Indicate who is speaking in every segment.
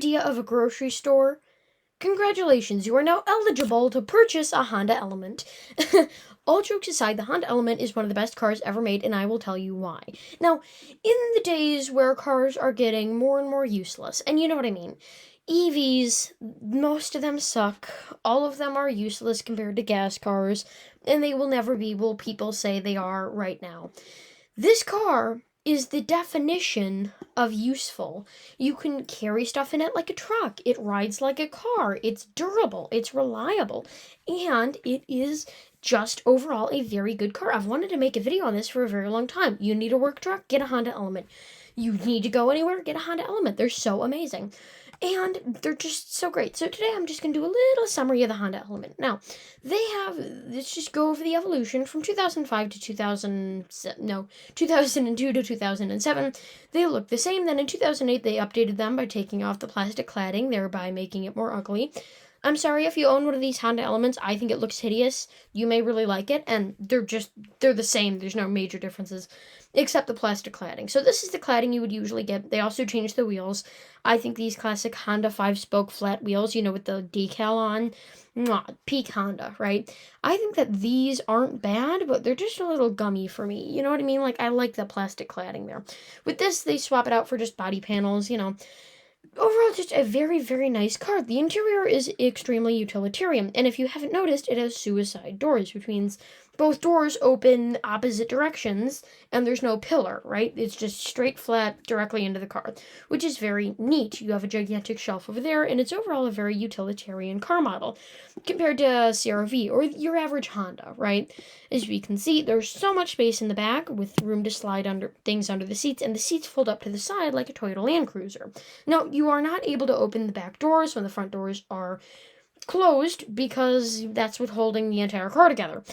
Speaker 1: idea of a grocery store? Congratulations, you are now eligible to purchase a Honda Element. All jokes aside, the Honda Element is one of the best cars ever made, and I will tell you why. Now, in the days where cars are getting more and more useless, and you know what I mean, EVs, most of them suck. All of them are useless compared to gas cars, and they will never be what people say they are right now. This car is the definition of useful. You can carry stuff in it like a truck. It rides like a car. It's durable. It's reliable. And it is just overall a very good car. I've wanted to make a video on this for a very long time. You need a work truck? Get a Honda Element. You need to go anywhere? Get a Honda Element. They're so amazing. And they're just so great. So today I'm just going to do a little summary of the Honda Element. Now, let's just go over the evolution from 2005 to 2002 to 2007. They look the same. Then in 2008, they updated them by taking off the plastic cladding, thereby making it more ugly. I'm sorry if you own one of these Honda Elements. I think it looks hideous. You may really like it, and they're the same. There's no major differences, except the plastic cladding. So this is the cladding you would usually get. They also changed the wheels. I think these classic Honda 5-spoke flat wheels, with the decal on, peak Honda, right? I think that these aren't bad, but they're just a little gummy for me. You know what I mean? Like, I like the plastic cladding there. With this, they swap it out for just body panels, Overall, just a very, very nice car. The interior is extremely utilitarian, and if you haven't noticed, it has suicide doors, which means both doors open opposite directions, and there's no pillar, right? It's just straight, flat, directly into the car, which is very neat. You have a gigantic shelf over there, and it's overall a very utilitarian car model compared to CR-V or your average Honda, right? As we can see, there's so much space in the back with room to slide things under the seats, and the seats fold up to the side like a Toyota Land Cruiser. Now, you are not able to open the back doors when the front doors are closed because that's what's holding the entire car together.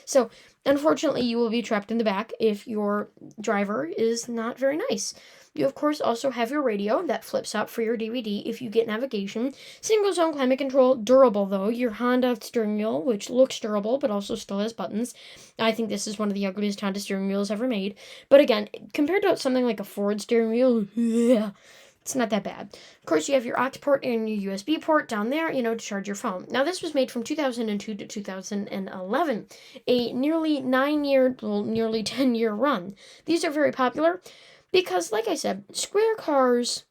Speaker 1: So, unfortunately, you will be trapped in the back if your driver is not very nice. You, of course, also have your radio that flips up for your DVD if you get navigation. Single zone climate control, durable though. Your Honda steering wheel, which looks durable but also still has buttons. I think this is one of the ugliest Honda steering wheels ever made. But again, compared to something like a Ford steering wheel, yeah, it's not that bad. Of course, you have your aux port and your USB port down there, to charge your phone. Now, this was made from 2002 to 2011, a nearly 10-year run. These are very popular because, like I said, square cars,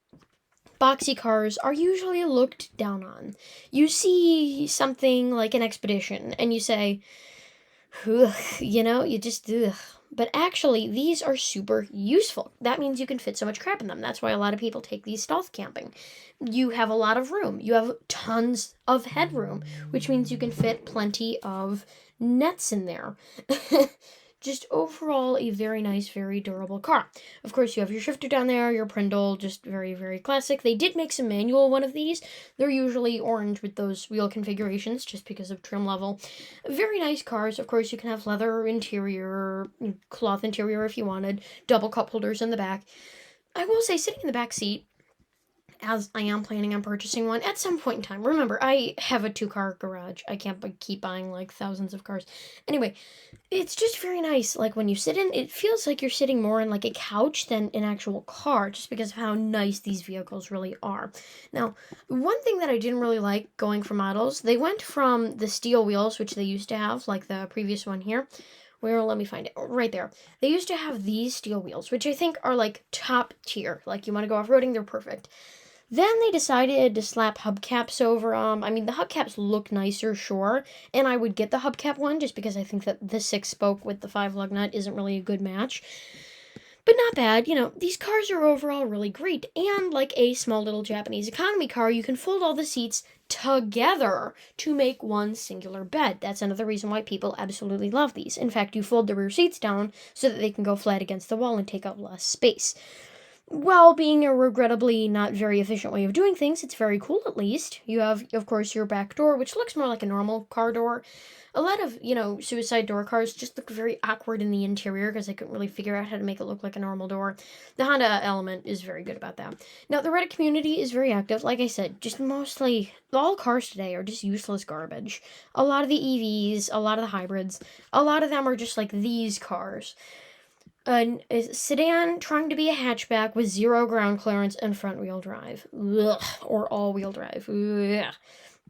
Speaker 1: boxy cars are usually looked down on. You see something like an Expedition, and you say, ugh, you just, ugh. But actually, these are super useful. That means you can fit so much crap in them. That's why a lot of people take these stealth camping. You have a lot of room. You have tons of headroom, which means you can fit plenty of nets in there. Just overall a very nice, very durable car. Of course, you have your shifter down there, your Prindle, just very, very classic. They did make some manual one of these. They're usually orange with those wheel configurations just because of trim level. Very nice cars. Of course, you can have leather interior, cloth interior if you wanted, double cup holders in the back. I will say, sitting in the back seat, as I am planning on purchasing one at some point in time. Remember, I have a 2-car garage. I can't keep buying like thousands of cars. Anyway, it's just very nice. Like when you sit in, it feels like you're sitting more in like a couch than an actual car, just because of how nice these vehicles really are. Now, one thing that I didn't really like going for models, they went from the steel wheels, which they used to have, like the previous one here. Let me find it. Right there. They used to have these steel wheels, which I think are like top tier. Like you want to go off-roading, they're perfect. Then they decided to slap hubcaps over them. The hubcaps look nicer, sure, and I would get the hubcap one just because I think that the 6-spoke with the 5-lug nut isn't really a good match. But not bad, these cars are overall really great, and like a small little Japanese economy car, you can fold all the seats together to make one singular bed. That's another reason why people absolutely love these. In fact, you fold the rear seats down so that they can go flat against the wall and take up less space. While being a regrettably not very efficient way of doing things, it's very cool at least. You have, of course, your back door, which looks more like a normal car door. A lot of, suicide door cars just look very awkward in the interior because they couldn't really figure out how to make it look like a normal door. The Honda Element is very good about that. Now, the Reddit community is very active. Like I said, just mostly, all cars today are just useless garbage. A lot of the EVs, a lot of the hybrids, a lot of them are just like these cars. A sedan trying to be a hatchback with 0 ground clearance and front-wheel drive. Ugh, or all-wheel drive. Ugh.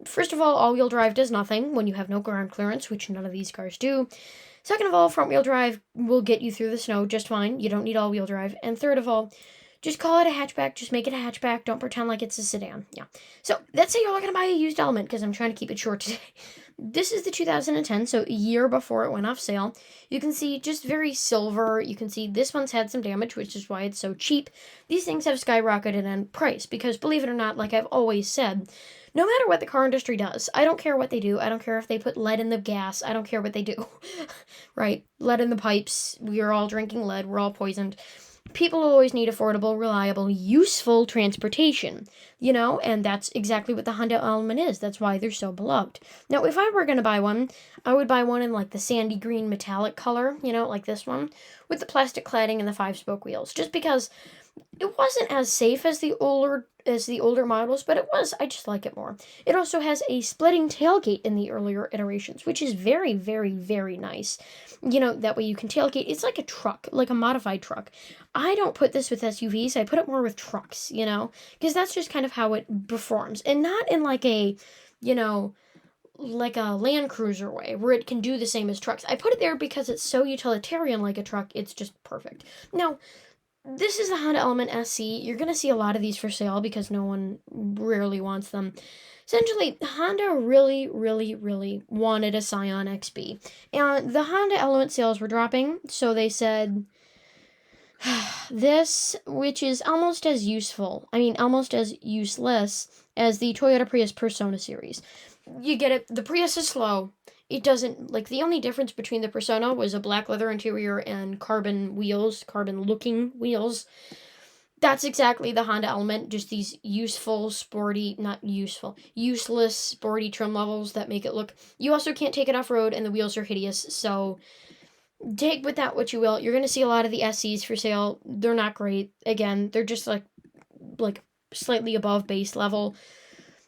Speaker 1: First of all wheel drive does nothing when you have no ground clearance, which none of these cars do. Second of all, front-wheel drive will get you through the snow just fine. You don't need all-wheel drive. And third of all, just call it a hatchback. Just make it a hatchback. Don't pretend like it's a sedan. Yeah. So let's say you're looking to buy a used Element, because I'm trying to keep it short today. This is the 2010, so a year before it went off sale. You can see just very silver. You can see this one's had some damage, which is why it's so cheap. These things have skyrocketed in price because, believe it or not, like I've always said, no matter what the car industry does, I don't care what they do. I don't care if they put lead in the gas. I don't care what they do. Right? Lead in the pipes. We are all drinking lead. We're all poisoned. People always need affordable, reliable, useful transportation, and that's exactly what the Honda Element is. That's why they're so beloved. Now, if I were going to buy one, I would buy one in like the sandy green metallic color, like this one, with the plastic cladding and the 5-spoke wheels, just because it wasn't as safe as the older models, but I just like it more. It also has a splitting tailgate in the earlier iterations, which is very, very, very nice. That way you can tailgate. It's like a truck, like a modified truck. I don't put this with SUVs. I put it more with trucks, because that's just kind of how it performs. And not in like a, like a Land Cruiser way, where it can do the same as trucks. I put it there because it's so utilitarian like a truck. It's just perfect. Now, this is the Honda Element SC. You're going to see a lot of these for sale because no one rarely wants them. Essentially, Honda really, really, really wanted a Scion XB. And the Honda Element sales were dropping, so they said, this, which is almost as useless as the Toyota Prius Persona series. You get it, the Prius is slow. It doesn't, the only difference between the Persona was a black leather interior and carbon looking wheels. That's exactly the Honda Element, just these useless, sporty trim levels that make it look. You also can't take it off-road, and the wheels are hideous, so take with that what you will. You're going to see a lot of the SCs for sale. They're not great. Again, they're just like slightly above base level.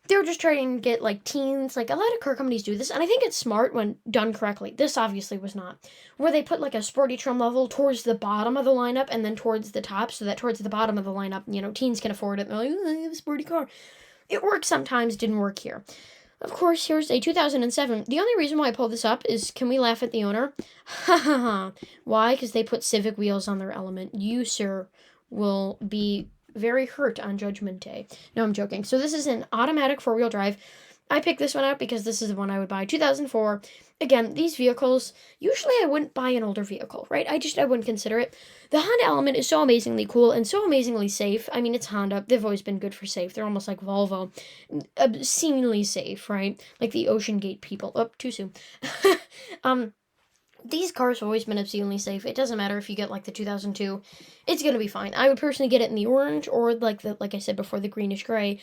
Speaker 1: They're just trying to get teens. A lot of car companies do this, and I think it's smart when done correctly. This obviously was not. Where they put a sporty trim level towards the bottom of the lineup and then towards the top, so that towards the bottom of the lineup, teens can afford it. They're like, I have a sporty car. It works sometimes, didn't work here. Of course, here's a 2007. The only reason why I pulled this up is, can we laugh at the owner? Ha ha ha. Why? Because they put Civic wheels on their Element. You, sir, will be very hurt on Judgment Day. No, I'm joking. So this is an automatic 4-wheel drive. I picked this one out because this is the one I would buy. 2004. Again, these vehicles, usually I wouldn't buy an older vehicle, right? I wouldn't consider it. The Honda Element is so amazingly cool and so amazingly safe. I mean, it's Honda. They've always been good for safe. They're almost like Volvo. Obscenely safe, right? Like the Ocean Gate people. Oh, too soon. These cars have always been obscenely safe. It doesn't matter if you get the 2002. It's going to be fine. I would personally get it in the orange or like I said before, the greenish gray.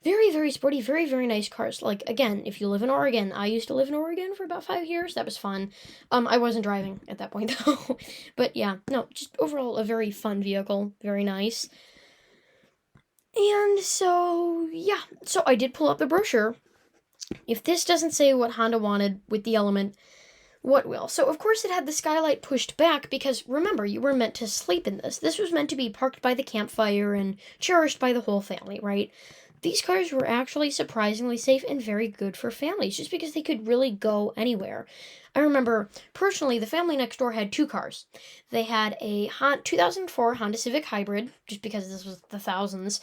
Speaker 1: Very, very sporty, very, very nice cars. Again, if you live in Oregon, I used to live in Oregon for about 5 years. That was fun. I wasn't driving at that point, though. But yeah, no, just overall a very fun vehicle. Very nice. And so, yeah. So I did pull up the brochure. If this doesn't say what Honda wanted with the Element, what will? So, of course, it had the skylight pushed back because, remember, you were meant to sleep in this. This was meant to be parked by the campfire and cherished by the whole family, right? These cars were actually surprisingly safe and very good for families, just because they could really go anywhere. I remember, personally, the family next door had 2 cars. They had a 2004 Honda Civic Hybrid, just because this was the thousands.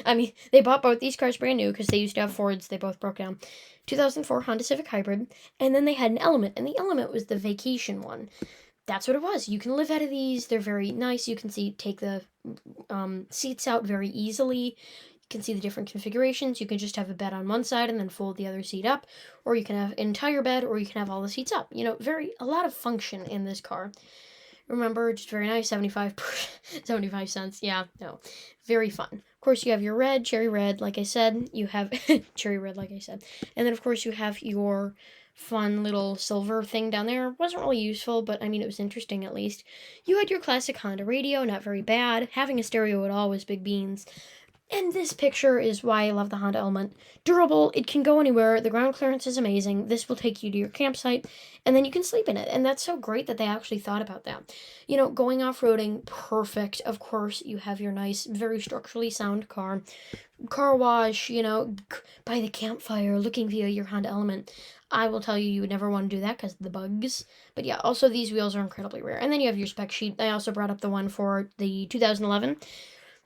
Speaker 1: I mean, they bought both these cars brand new because they used to have Fords. They both broke down. 2004 Honda Civic Hybrid, and then they had an Element, and the Element was the vacation one. That's what it was. You can live out of these. They're very nice. You can take the seats out very easily. You can see the different configurations. You can just have a bed on one side and then fold the other seat up, or you can have an entire bed, or you can have all the seats up. A lot of function in this car. Remember, just very nice, 75 cents. Yeah, no, very fun. Of course, you have your red, cherry red, like I said. You have cherry red, like I said. And then, of course, you have your fun little silver thing down there. Wasn't really useful, but, I mean, it was interesting at least. You had your classic Honda radio, not very bad. Having a stereo at all was big beans. And this picture is why I love the Honda Element. Durable, it can go anywhere, the ground clearance is amazing, this will take you to your campsite, and then you can sleep in it. And that's so great that they actually thought about that. You know, going off-roading, perfect. Of course, you have your nice, very structurally sound car wash, you know, by the campfire, looking via your Honda Element. I will tell you, you would never want to do that because of the bugs. But yeah, also these wheels are incredibly rare. And then you have your spec sheet. I also brought up the one for the 2011,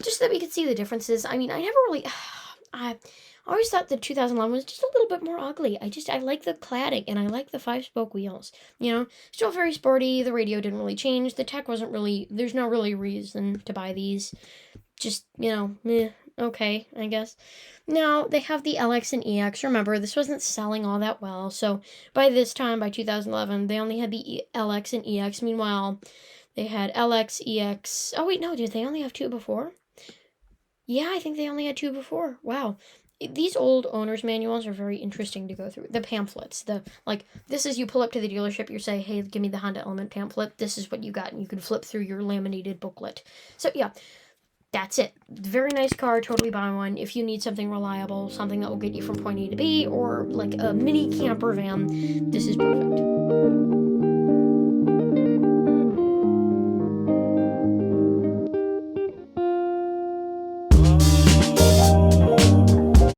Speaker 1: just so that we could see the differences. I mean, I never really, I always thought the 2011 was just a little bit more ugly. I like the cladding and I like the 5-spoke wheels. You know, still very sporty. The radio didn't really change. The tech wasn't really, there's no really reason to buy these. Just, you know, meh, okay, I guess. Now, they have the LX and EX. Remember, this wasn't selling all that well. So by this time, by 2011, they only had the LX and EX. Meanwhile, they had LX, EX. Oh, wait, no, did they only have 2 before? Yeah, I think they only had 2 before. Wow. These old owner's manuals are very interesting to go through. The pamphlets, this is you pull up to the dealership, you say, hey, give me the Honda Element pamphlet. This is what you got, and you can flip through your laminated booklet. So, yeah, that's it. Very nice car, totally buy one. If you need something reliable, something that will get you from point A to B, or like a mini camper van, this is perfect.